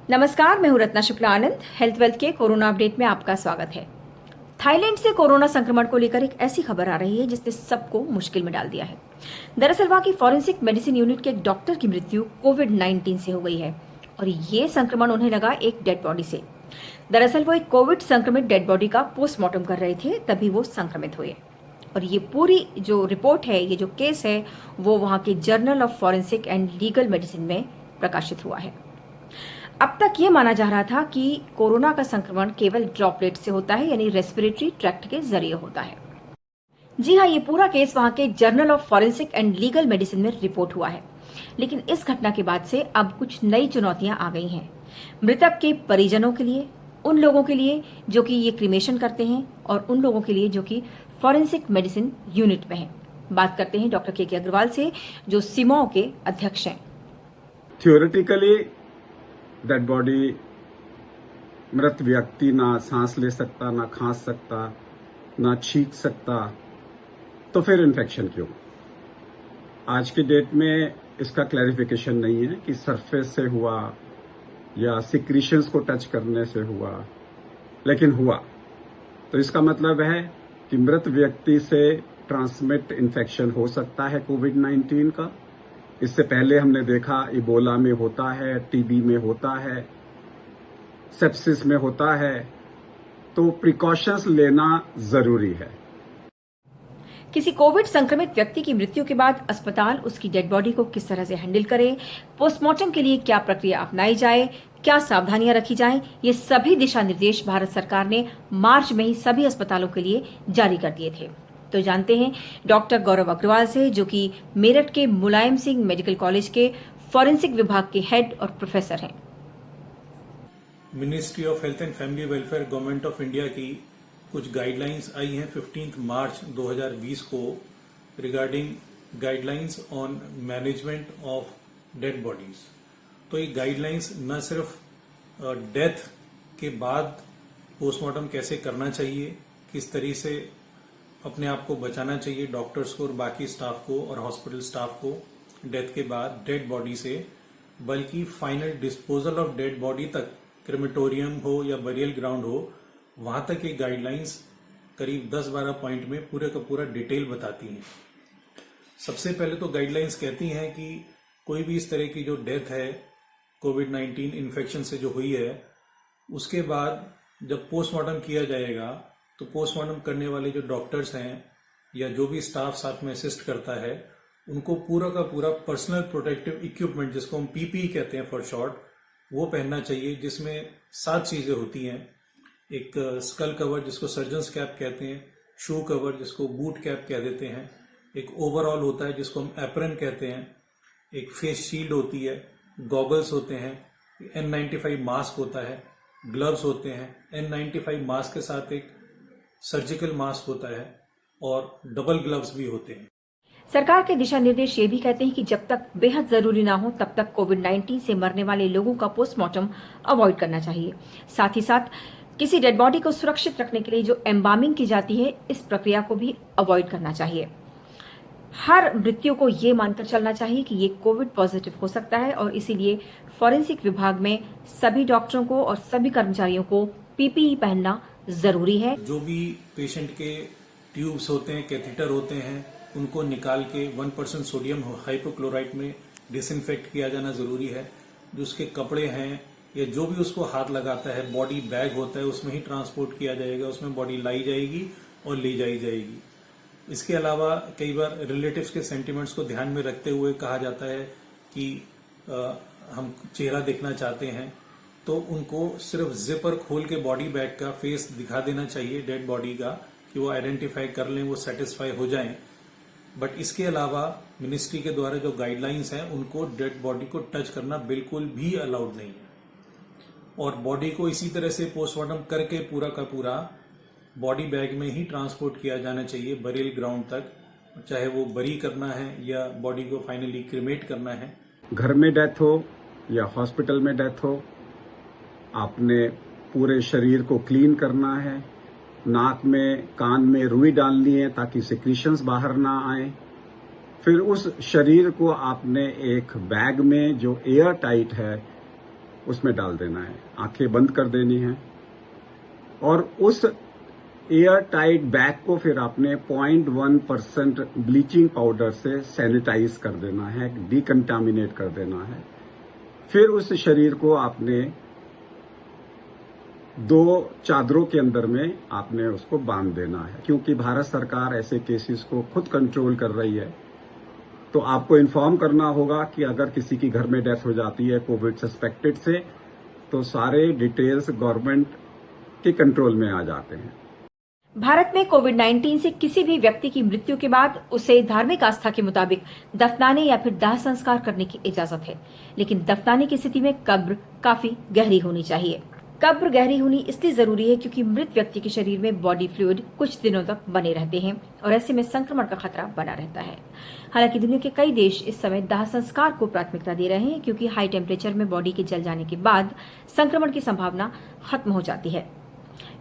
नमस्कार, मैं हूं रत्ना शुक्ला आनंद। हेल्थ वेल्थ के कोरोना अपडेट में आपका स्वागत है। थाईलैंड से कोरोना संक्रमण को लेकर एक ऐसी खबर आ रही है जिसने सबको मुश्किल में डाल दिया है। दरअसल वहां की फॉरेंसिक मेडिसिन यूनिट के एक डॉक्टर की मृत्यु कोविड-19 से हो गई है और ये संक्रमण उन्हें लगा एक डेड बॉडी से। दरअसल वो एक कोविड संक्रमित डेड बॉडी का पोस्टमार्टम कर रहे थे, तभी वो संक्रमित हुए। और ये पूरी जो रिपोर्ट है, ये जो केस है, वो वहां के journal of forensic and legal medicine में प्रकाशित हुआ है। अब तक ये माना जा रहा था कि कोरोना का संक्रमण केवल ड्रॉपलेट से होता है, यानी रेस्पिरेटरी ट्रैक्ट के जरिए होता है। जी हाँ, ये पूरा केस वहां के journal of forensic and legal medicine में रिपोर्ट हुआ है। लेकिन इस घटना के बाद से अब कुछ नई चुनौतियां आ गई हैं मृतक के परिजनों के लिए, उन लोगों के लिए जो कि ये क्रिमेशन करते हैं और उन लोगों के लिए जो कि फॉरेंसिक मेडिसिन यूनिट में है। बात करते हैं डॉक्टर के अग्रवाल से, जो सिमो के अध्यक्ष हैं। थियोरेटिकली डेड बॉडी, मृत व्यक्ति ना सांस ले सकता, ना खा सकता, ना छींक सकता, तो फिर इन्फेक्शन क्यों? आज की डेट में इसका क्लैरिफिकेशन नहीं है कि सरफेस से हुआ या सिक्रीशंस को टच करने से हुआ, लेकिन हुआ तो इसका मतलब है कि मृत व्यक्ति से ट्रांसमिट इन्फेक्शन हो सकता है कोविड-19 का। इससे पहले हमने देखा इबोला में होता है, टीबी में होता है, सेप्सिस में होता है, तो प्रिकॉशंस लेना जरूरी है। किसी कोविड संक्रमित व्यक्ति की मृत्यु के बाद अस्पताल उसकी डेड बॉडी को किस तरह से हैंडल करे, पोस्टमार्टम के लिए क्या प्रक्रिया अपनाई जाए, क्या सावधानियां रखी जाएं, ये सभी दिशा निर्देश भारत सरकार ने मार्च में ही सभी अस्पतालों के लिए जारी कर दिए थे। तो जानते हैं डॉक्टर गौरव अग्रवाल से, जो कि मेरठ के मुलायम सिंह मेडिकल कॉलेज के फॉरेंसिक विभाग के हेड और प्रोफेसर हैं। Ministry of health and family welfare government of India की कुछ गाइडलाइंस आई हैं 15 मार्च 2020 को regarding guidelines on management of dead bodies. तो ये गाइडलाइंस न सिर्फ डेथ के बाद पोस्टमार्टम कैसे करना चाहिए, किस तरह से अपने आप को बचाना चाहिए डॉक्टर्स को और बाकी स्टाफ को और हॉस्पिटल स्टाफ को डेथ के बाद डेड बॉडी से, बल्कि final disposal of dead body तक, क्रेमेटोरियम हो या बरियल ग्राउंड हो, वहां तक ये गाइडलाइंस करीब 10-12 पॉइंट में पूरे का पूरा डिटेल बताती हैं। सबसे पहले तो गाइडलाइंस कहती हैं कि कोई भी इस तरह की जो डेथ है कोविड-19 इन्फेक्शन से जो हुई है, उसके बाद जब पोस्टमार्टम किया जाएगा तो पोस्टमार्टम करने वाले जो डॉक्टर्स हैं या जो भी स्टाफ साथ में असिस्ट करता है, उनको पूरा का पूरा पर्सनल प्रोटेक्टिव इक्विपमेंट, जिसको हम पीपीई कहते हैं फॉर शॉर्ट, वो पहनना चाहिए, जिसमें 7 चीजें होती हैं। एक स्कल कवर जिसको सर्जन्स कैप कहते हैं, शू कवर जिसको बूट कैप कह देते हैं, एक ओवरऑल होता है जिसको हम एप्रन कहते हैं, एक फेस शील्ड होती है, गॉगल्स होते हैं, N95 मास्क होता है, ग्लव्स होते हैं, N95 मास्क के साथ एक सर्जिकल मास्क होता है और डबल ग्लव्स भी होते हैं। सरकार के दिशा निर्देश ये भी कहते हैं कि जब तक बेहद जरूरी ना हो तब तक कोविड-19 से मरने वाले लोगों का पोस्टमार्टम अवॉइड करना चाहिए। साथ ही साथ किसी डेड बॉडी को सुरक्षित रखने के लिए जो एम्बामिंग की जाती है, इस प्रक्रिया को भी अवॉइड करना चाहिए। हर मृत्यु को ये मानकर चलना चाहिए कि ये कोविड पॉजिटिव हो सकता है और इसीलिए फॉरेंसिक विभाग में सभी डॉक्टरों को और सभी कर्मचारियों को पीपीई पहनना जरूरी है। जो भी पेशेंट के ट्यूब्स होते हैं, कैथेटर होते हैं, उनको निकाल के 1% सोडियम हाइपोक्लोराइट में डिसइंफेक्ट किया जाना जरूरी है। जो उसके कपड़े हैं या जो भी उसको हाथ लगाता है, बॉडी बैग होता है, उसमें ही ट्रांसपोर्ट किया जाएगा, उसमें बॉडी लाई जाएगी और ले जाई जाएगी। इसके अलावा कई बार रिलेटिव्स के सेंटिमेंट्स को ध्यान में रखते हुए कहा जाता है कि हम चेहरा देखना चाहते हैं, तो उनको सिर्फ जिपर खोल के बॉडी बैग का फेस दिखा देना चाहिए डेड बॉडी का, कि वो आइडेंटिफाई कर लें, वो सेटिस्फाई हो जाएं। बट इसके अलावा मिनिस्ट्री के द्वारा जो गाइडलाइंस हैं, उनको डेड बॉडी को टच करना बिल्कुल भी अलाउड नहीं है और बॉडी को इसी तरह से पोस्टमार्टम करके पूरा का पूरा बॉडी बैग में ही ट्रांसपोर्ट किया जाना चाहिए बरियल ग्राउंड तक, चाहे वो बरी करना है या बॉडी को फाइनली क्रिमेट करना है। घर में डेथ हो या हॉस्पिटल में डेथ हो, आपने पूरे शरीर को क्लीन करना है, नाक में कान में रुई डालनी है ताकि सिक्रीशंस बाहर ना आए। फिर उस शरीर को आपने एक बैग में जो एयर टाइट है उसमें डाल देना है, आंखें बंद कर देनी है और उस एयर टाइट बैग को फिर आपने 0.1% ब्लीचिंग पाउडर से सैनिटाइज कर देना है, डिकंटामिनेट कर देना है। फिर उस शरीर को आपने 2 चादरों के अंदर में आपने उसको बांध देना है। क्योंकि भारत सरकार ऐसे केसेस को खुद कंट्रोल कर रही है, तो आपको इन्फॉर्म करना होगा कि अगर किसी की घर में डेथ हो जाती है कोविड सस्पेक्टेड से, तो सारे डिटेल्स गवर्नमेंट के कंट्रोल में आ जाते हैं। भारत में कोविड-19 से किसी भी व्यक्ति की मृत्यु के बाद उसे धार्मिक आस्था के मुताबिक दफनाने या फिर दाह संस्कार करने की इजाजत है, लेकिन दफनाने की स्थिति में कब्र काफी गहरी होनी चाहिए। कब्र गहरी होनी इसलिए जरूरी है क्योंकि मृत व्यक्ति के शरीर में बॉडी फ्लूइड कुछ दिनों तक बने रहते हैं और ऐसे में संक्रमण का खतरा बना रहता है। हालांकि दुनिया के कई देश इस समय दाह संस्कार को प्राथमिकता दे रहे हैं क्योंकि हाई टेम्परेचर में बॉडी के जल जाने के बाद संक्रमण की संभावना खत्म हो जाती है।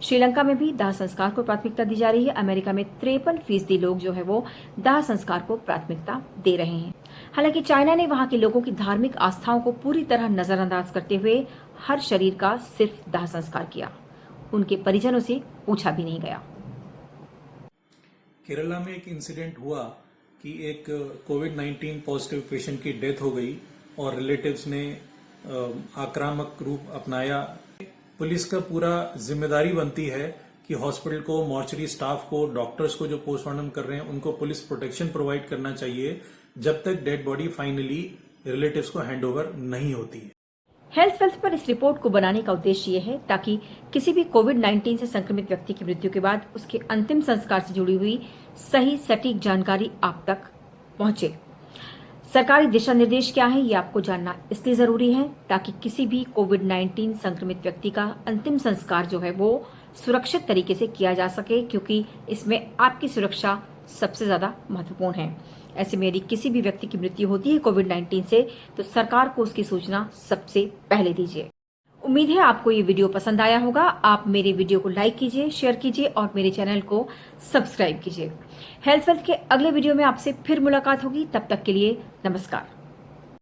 श्रीलंका में भी दाह संस्कार को प्राथमिकता दी जा रही है। अमेरिका में 53% लोग जो है वो दाह संस्कार को प्राथमिकता दे रहे हैं। हालांकि चाइना ने वहां के लोगों की धार्मिक आस्थाओं को पूरी तरह नजरअंदाज करते हुए हर शरीर का सिर्फ दाह संस्कार किया, उनके परिजनों से पूछा भी नहीं गया। केरला में एक इंसिडेंट हुआ कि एक कोविड-19 पॉजिटिव पेशेंट की डेथ हो गई और रिलेटिव्स ने आक्रामक रूप अपनाया। पुलिस का पूरा जिम्मेदारी बनती है कि हॉस्पिटल को, मॉर्चरी स्टाफ को, डॉक्टर्स को जो पोस्टमार्टम कर रहे हैं उनको पुलिस प्रोटेक्शन प्रोवाइड करना चाहिए जब तक डेड बॉडी फाइनली रिलेटिव्स को हैंडओवर नहीं होती है। हेल्थ वेल्थ पर इस रिपोर्ट को बनाने का उद्देश्य ये है ताकि किसी भी कोविड-19 से संक्रमित व्यक्ति की मृत्यु के बाद उसके अंतिम संस्कार से जुड़ी हुई सही सटीक जानकारी आप तक पहुंचे। सरकारी दिशा निर्देश क्या है ये आपको जानना इसलिए जरूरी है ताकि किसी भी कोविड-19 संक्रमित व्यक्ति का अंतिम संस्कार जो है वो सुरक्षित तरीके से किया जा सके, क्योंकि इसमें आपकी सुरक्षा सबसे ज्यादा महत्वपूर्ण है। ऐसे में यदि किसी भी व्यक्ति की मृत्यु होती है कोविड-19 से तो सरकार को उसकी सूचना सबसे पहले दीजिए। उम्मीद है आपको ये वीडियो पसंद आया होगा। आप मेरे वीडियो को लाइक कीजिए, शेयर कीजिए और मेरे चैनल को सब्सक्राइब कीजिए। हेल्थ वेल्थ के अगले वीडियो में आपसे फिर मुलाकात होगी। तब तक के लिए नमस्कार।